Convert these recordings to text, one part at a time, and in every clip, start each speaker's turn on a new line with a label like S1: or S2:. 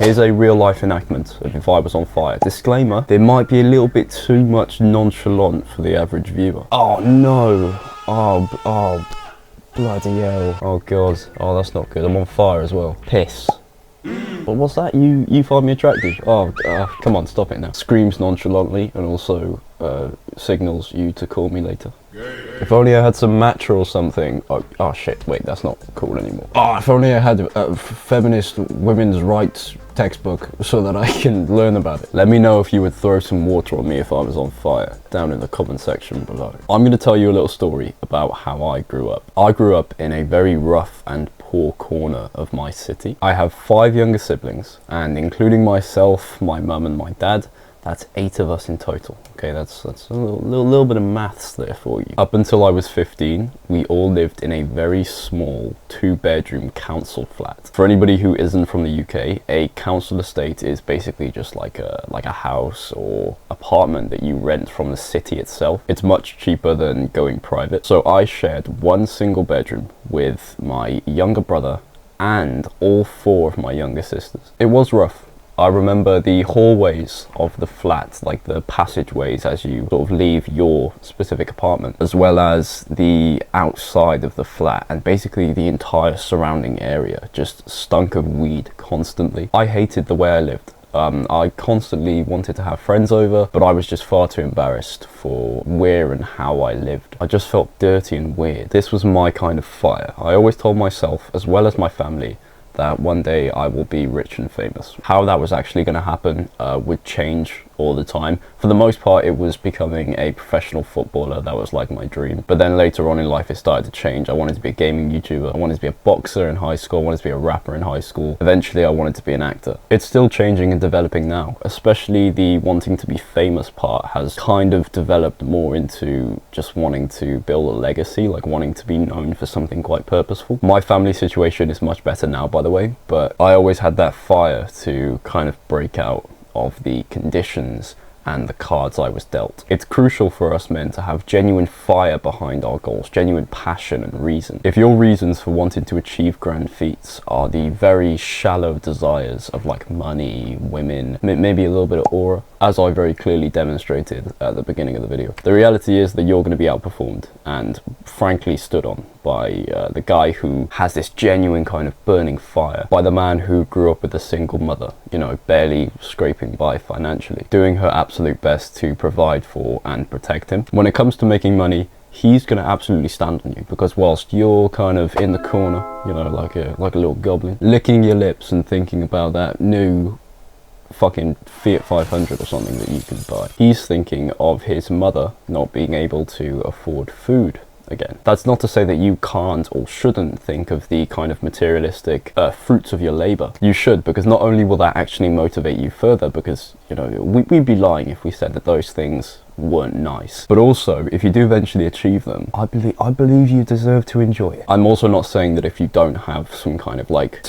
S1: Here's a real life enactment of If I Was on Fire. Disclaimer, there might be a little bit too much nonchalant for the average viewer. Oh no, oh, bloody hell. Oh god, oh that's not good, I'm on fire as well. Piss. But what's that? You find me attractive? Oh, come on, stop it now. Screams nonchalantly and also signals you to call me later. If only I had some matcha or something. Oh shit, wait, that's not cool anymore. Oh, if only I had a feminist women's rights textbook so that I can learn about it. Let me know if you would throw some water on me if I was on fire down in the comment section below. I'm going to tell you a little story about how I grew up. I grew up in a very rough and poor corner of my city. I have 5 younger siblings, and including myself, my mum and my dad, that's 8 of us in total. Okay, that's a little bit of maths there for you. Up until I was 15, we all lived in a very small 2-bedroom council flat. For anybody who isn't from the UK, a council estate is basically just like a house or apartment that you rent from the city itself. It's much cheaper than going private. So I shared one single bedroom with my younger brother and all 4 of my younger sisters. It was rough. I remember the hallways of the flat, like the passageways as you sort of leave your specific apartment, as well as the outside of the flat, and basically the entire surrounding area just stunk of weed constantly. I hated the way I lived. I constantly wanted to have friends over, but I was just far too embarrassed for where and how I lived. I just felt dirty and weird. This was my kind of fire. I always told myself, as well as my family, that one day I will be rich and famous. How that was actually going to happen would change all the time. For the most part, it was becoming a professional footballer. That was like my dream. But then later on in life, it started to change. I wanted to be a gaming YouTuber. I wanted to be a boxer in high school. I wanted to be a rapper in high school. Eventually, I wanted to be an actor. It's still changing and developing now, especially the wanting to be famous part has kind of developed more into just wanting to build a legacy, like wanting to be known for something quite purposeful. My family situation is much better now, by the way, but I always had that fire to kind of break out of the conditions and the cards I was dealt. It's crucial for us men to have genuine fire behind our goals, genuine passion and reason. If your reasons for wanting to achieve grand feats are the very shallow desires of like money, women, maybe a little bit of aura, as I very clearly demonstrated at the beginning of the video, the reality is that you're going to be outperformed and frankly stood on by the guy who has this genuine kind of burning fire, by the man who grew up with a single mother, you know, barely scraping by financially, doing her absolute best to provide for and protect him. When it comes to making money, he's going to absolutely stand on you, because whilst you're kind of in the corner, you know, like a little goblin, licking your lips and thinking about that new fucking Fiat 500 or something that you can buy, he's thinking of his mother not being able to afford food again. That's not to say that you can't or shouldn't think of the kind of materialistic fruits of your labor. You should, because not only will that actually motivate you further, because, you know, we'd be lying if we said that those things weren't nice, but also if you do eventually achieve them, I believe you deserve to enjoy it. I'm also not saying that if you don't have some kind of like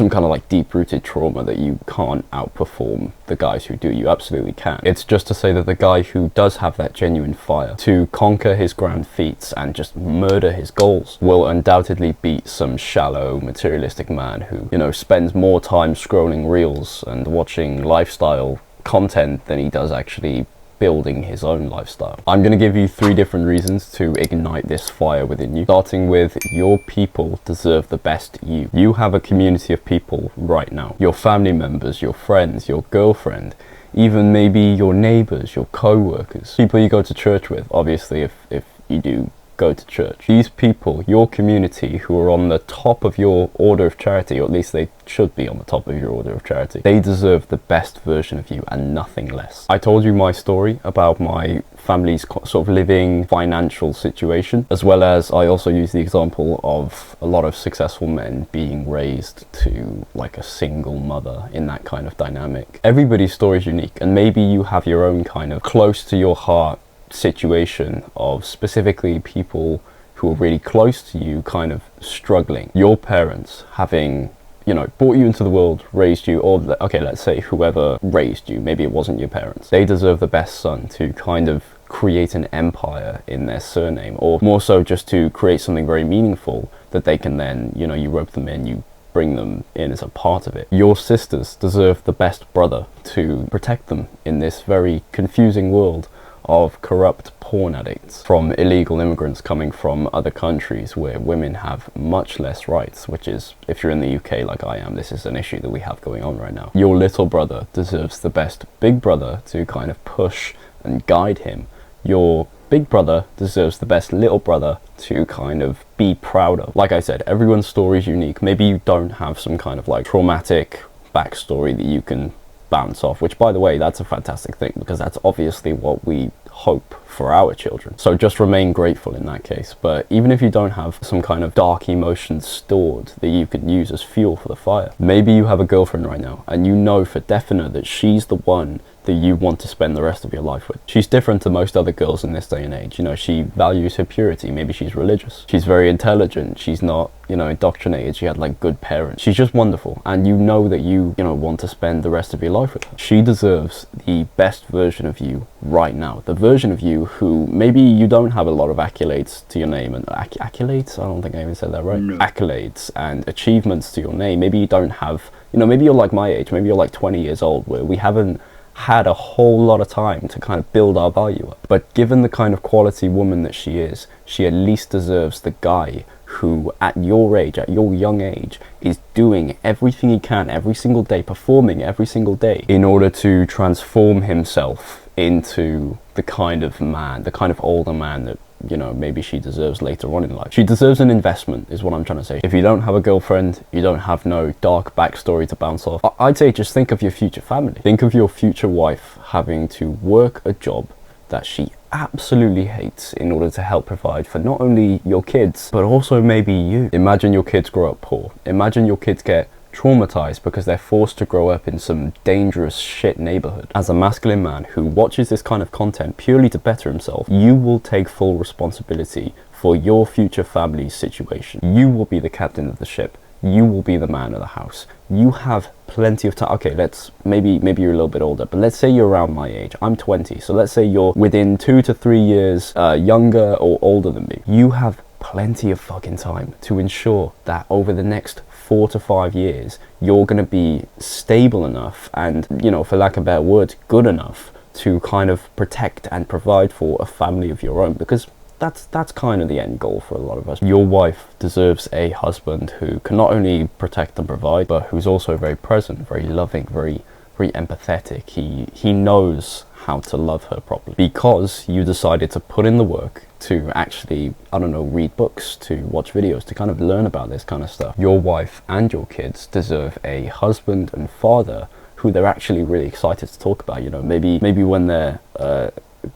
S1: deep-rooted trauma that you can't outperform the guys who do. You absolutely can. It's just to say that the guy who does have that genuine fire to conquer his grand feats and just murder his goals will undoubtedly beat some shallow materialistic man who, you know, spends more time scrolling reels and watching lifestyle content than he does actually building his own lifestyle. I'm going to give you 3 different reasons to ignite this fire within you, starting with your people deserve the best you. You have a community of people right now, your family members, your friends, your girlfriend, even maybe your neighbors, your co-workers, people you go to church with, obviously if you do go to church. These people, your community, who are on the top of your order of charity, or at least they should be on the top of your order of charity, they deserve the best version of you and nothing less. I told you my story about my family's sort of living financial situation, as well as I also use the example of a lot of successful men being raised to like a single mother in that kind of dynamic. Everybody's story is unique, and maybe you have your own kind of close to your heart situation of specifically people who are really close to you kind of struggling. Your parents having, you know, brought you into the world, raised you, or okay, let's say whoever raised you, maybe it wasn't your parents, they deserve the best son to kind of create an empire in their surname, or more so just to create something very meaningful that they can then, you know, you rope them in, you bring them in as a part of it. Your sisters deserve the best brother to protect them in this very confusing world of corrupt porn addicts, from illegal immigrants coming from other countries where women have much less rights, which is, if you're in the UK like I am, this is an issue that we have going on right now. Your little brother deserves the best big brother to kind of push and guide him. Your big brother deserves the best little brother to kind of be proud of. Like I said, everyone's story is unique. Maybe you don't have some kind of like traumatic backstory that you can bounce off, which, by the way, that's a fantastic thing, because that's obviously what we hope for our children. So just remain grateful in that case. But even if you don't have some kind of dark emotions stored that you can use as fuel for the fire, maybe you have a girlfriend right now and you know for definite that she's the one that you want to spend the rest of your life with. She's different to most other girls in this day and age. You know, she values her purity. Maybe she's religious. She's very intelligent. She's not, you know, indoctrinated. She had like good parents. She's just wonderful. And you know that you know, want to spend the rest of your life with her. She deserves the best version of you right now. The version of you who maybe you don't have a lot of accolades to your name. And accolades? I don't think I even said that right. No. Accolades and achievements to your name. Maybe you don't have, you know, maybe you're like my age. Maybe you're like 20 years old, where we haven't had a whole lot of time to kind of build our value up. But given the kind of quality woman that she is, she at least deserves the guy who, at your age, at your young age, is doing everything he can every single day, performing every single day in order to transform himself into the kind of man, the kind of older man that, you know, maybe she deserves later on in life. She deserves an investment, is what I'm trying to say. If you don't have a girlfriend, you don't have no dark backstory to bounce off, I'd say just think of your future family. Think of your future wife having to work a job that she absolutely hates in order to help provide for not only your kids, but also maybe you. Imagine your kids grow up poor. Imagine your kids get traumatized because they're forced to grow up in some dangerous shit neighborhood. As a masculine man who watches this kind of content purely to better himself, you will take full responsibility for your future family's situation. You will be the captain of the ship. You will be the man of the house. You have plenty of time. Okay, maybe you're a little bit older, but let's say you're around my age. I'm 20, so let's say you're within 2 to 3 years younger or older than me. You have plenty of fucking time to ensure that over the next 4 to 5 years, you're going to be stable enough and, you know, for lack of a better word, good enough to kind of protect and provide for a family of your own, because that's kind of the end goal for a lot of us. Your wife deserves a husband who can not only protect and provide, but who's also very present, very loving, very empathetic. He knows how to love her properly, because you decided to put in the work to actually, I don't know, read books, to watch videos, to kind of learn about this kind of stuff. Your wife and your kids deserve a husband and father who they're actually really excited to talk about. You know, maybe when they're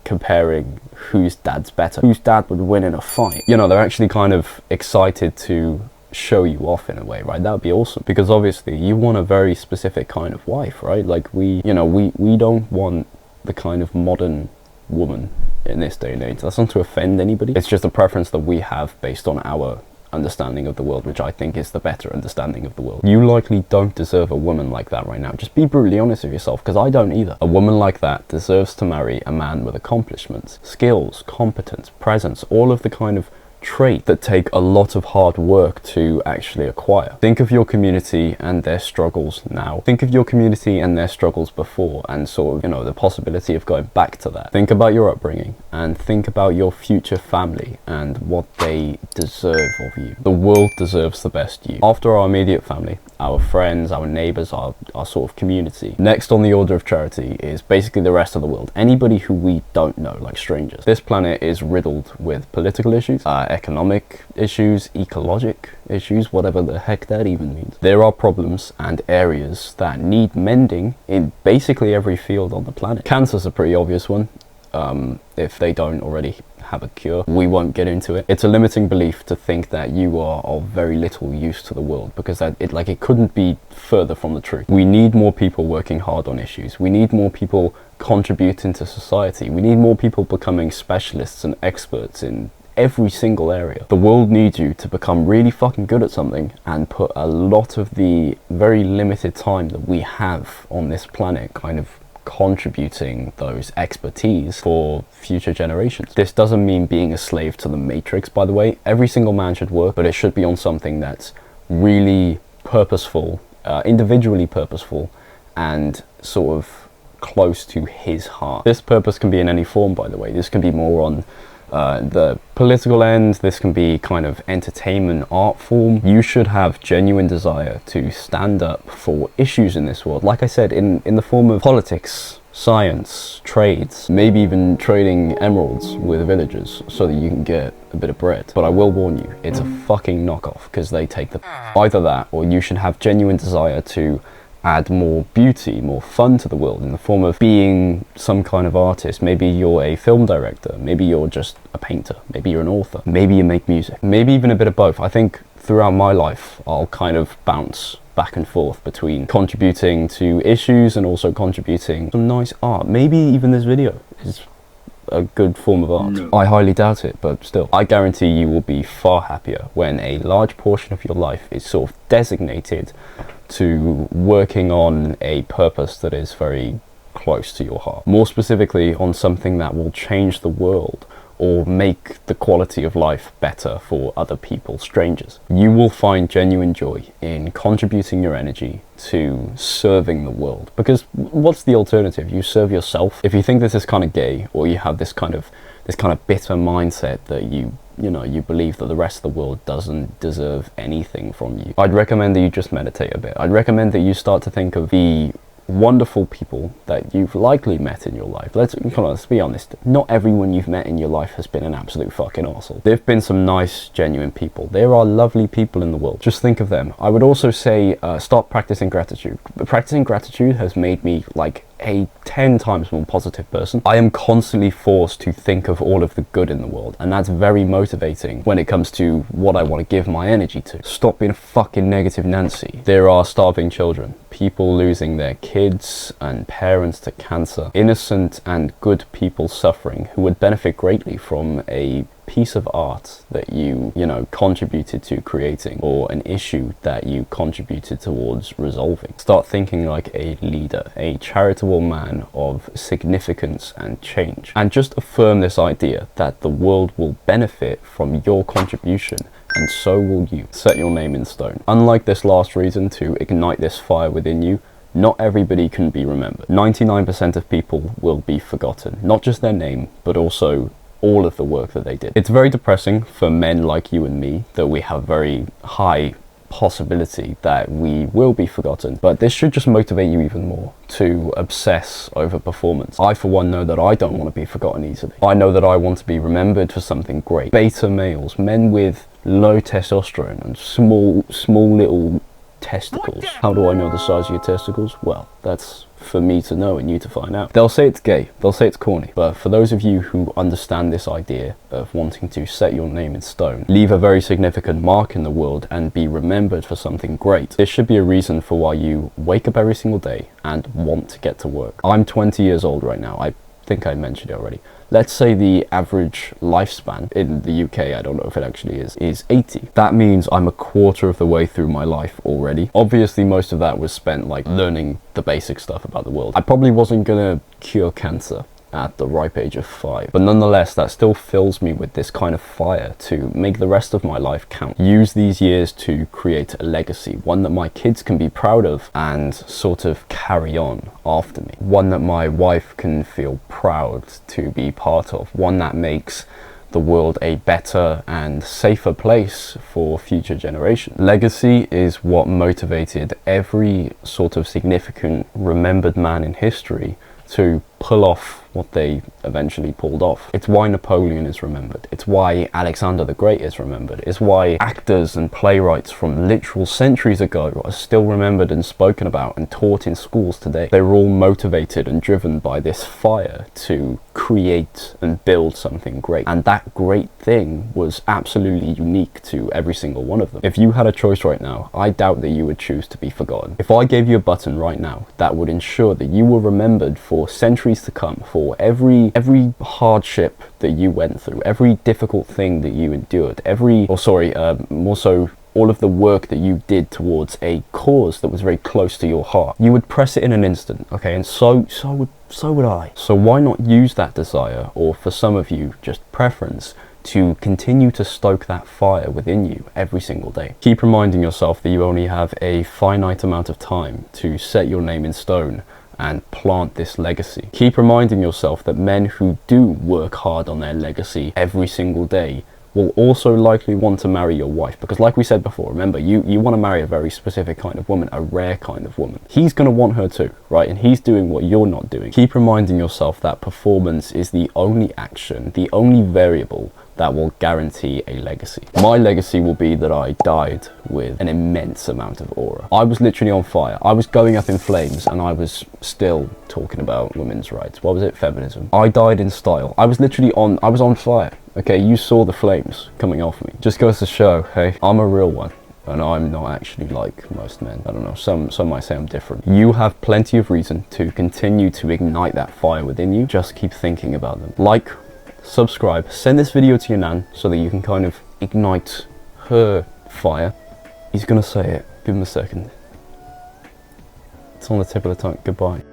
S1: comparing whose dad's better, whose dad would win in a fight, you know, they're actually kind of excited to show you off in a way, right? That would be awesome, because obviously you want a very specific kind of wife, right? Like we don't want the kind of modern woman in this day and age. That's not to offend anybody. It's just a preference that we have based on our understanding of the world, which I think is the better understanding of the world. You likely don't deserve a woman like that right now. Just be brutally honest with yourself, because I don't either. A woman like that deserves to marry a man with accomplishments, skills, competence, presence, all of the kind of trait that take a lot of hard work to actually acquire. Think of your community and their struggles now. Think of your community and their struggles before, and sort of, you know, the possibility of going back to that. Think about your upbringing and think about your future family and what they deserve of you. The world deserves the best you. After our immediate family, our friends, our neighbors, our sort of community, next on the order of charity is basically the rest of the world. Anybody who we don't know, like strangers. This planet is riddled with political issues, economic issues, ecologic issues, whatever the heck that even means. There are problems and areas that need mending in basically every field on the planet. Cancer's a pretty obvious one. If they don't already have a cure, we won't get into it. It's a limiting belief to think that you are of very little use to the world, because it couldn't be further from the truth. We need more people working hard on issues. We need more people contributing to society. We need more people becoming specialists and experts in every single area. The world needs you to become really fucking good at something and put a lot of the very limited time that we have on this planet kind of contributing those expertise for future generations. This doesn't mean being a slave to the matrix, by the way. Every single man should work, but it should be on something that's really purposeful, individually purposeful, and sort of close to his heart. This purpose can be in any form, by the way. This can be more on the political end, this can be kind of entertainment, art form. You should have genuine desire to stand up for issues in this world, like I said, in the form of politics, science, trades, maybe even trading emeralds with villagers so that you can get a bit of bread. But I will warn you, it's a fucking knockoff, because they take the either that, or you should have genuine desire to add more beauty, more fun to the world in the form of being some kind of artist. Maybe you're a film director, maybe you're just a painter, maybe you're an author, maybe you make music, maybe even a bit of both. I think throughout my life I'll kind of bounce back and forth between contributing to issues and also contributing some nice art. Maybe even this video is a good form of art. No. I highly doubt it, but still, I guarantee you will be far happier when a large portion of your life is sort of designated to working on a purpose that is very close to your heart. More specifically, on something that will change the world or make the quality of life better for other people, strangers. You will find genuine joy in contributing your energy to serving the world. Because what's the alternative? You serve yourself. If you think this is kind of gay, or you have this kind of bitter mindset that you believe that the rest of the world doesn't deserve anything from you, I'd recommend that you just meditate a bit. I'd recommend that you start to think of the wonderful people that you've likely met in your life. Let's be honest, not everyone you've met in your life has been an absolute fucking arsehole. There've been some nice, genuine people. There are lovely people in the world. Just think of them. I would also say start practicing gratitude. Practicing gratitude has made me like a 10 times more positive person. I am constantly forced to think of all of the good in the world, and that's very motivating when it comes to what I want to give my energy to. Stop being a fucking negative Nancy. There are starving children, people losing their kids and parents to cancer, innocent and good people suffering who would benefit greatly from a piece of art that you contributed to creating, or an issue that you contributed towards resolving. Start thinking like a leader, a charitable man of significance and change, and just affirm this idea that the world will benefit from your contribution, and so will you. Set your name in stone. Unlike this last reason to ignite this fire within you, not everybody can be remembered. 99% of people will be forgotten, not just their name, but also all of the work that they did. It's very depressing for men like you and me that we have very high possibility that we will be forgotten, but this should just motivate you even more to obsess over performance. I for one know that I don't want to be forgotten easily. I know that I want to be remembered for something great. Beta males, men with low testosterone and small little testicles. How do I know the size of your testicles? Well, that's for me to know and you to find out. They'll say it's gay, they'll say it's corny, but for those of you who understand this idea of wanting to set your name in stone, leave a very significant mark in the world and be remembered for something great, this should be a reason for why you wake up every single day and want to get to work. I'm 20 years old right now. I think I mentioned it already. Let's say the average lifespan in the UK, I don't know if it actually is 80. That means I'm a quarter of the way through my life already. Obviously, most of that was spent like learning the basic stuff about the world. I probably wasn't gonna cure cancer at the ripe age of 5, but nonetheless, that still fills me with this kind of fire to make the rest of my life count. Use these years to create a legacy, one that my kids can be proud of and sort of carry on after me, one that my wife can feel proud to be part of, one that makes the world a better and safer place for future generations. Legacy is what motivated every sort of significant remembered man in history to pull off what they eventually pulled off. It's why Napoleon is remembered. It's why Alexander the Great is remembered. It's why actors and playwrights from literal centuries ago are still remembered and spoken about and taught in schools today. They were all motivated and driven by this fire to create and build something great. And that great thing was absolutely unique to every single one of them. If you had a choice right now, I doubt that you would choose to be forgotten. If I gave you a button right now that would ensure that you were remembered for centuries to come, for every hardship that you went through, every difficult thing that you endured, more so all of the work that you did towards a cause that was very close to your heart, you would press it in an instant, okay? And so would I. So why not use that desire, or for some of you, just preference, to continue to stoke that fire within you every single day. Keep reminding yourself that you only have a finite amount of time to set your name in stone and plant this legacy. Keep reminding yourself that men who do work hard on their legacy every single day will also likely want to marry your wife, because like we said before, remember, you want to marry a very specific kind of woman, a rare kind of woman. He's going to want her too, right? And he's doing what you're not doing. Keep reminding yourself that performance is the only action, the only variable that will guarantee a legacy. My legacy will be that I died with an immense amount of aura. I was literally on fire. I was going up in flames, and I was still talking about women's rights. What was it? Feminism. I died in style. I was on fire. Okay, you saw the flames coming off me. Just goes to show, hey, I'm a real one. And I'm not actually like most men. I don't know, some might say I'm different. You have plenty of reason to continue to ignite that fire within you. Just keep thinking about them. Like, subscribe, send this video to your nan so that you can kind of ignite her fire. He's gonna say it. Give him a second. It's on the tip of the tongue. Goodbye.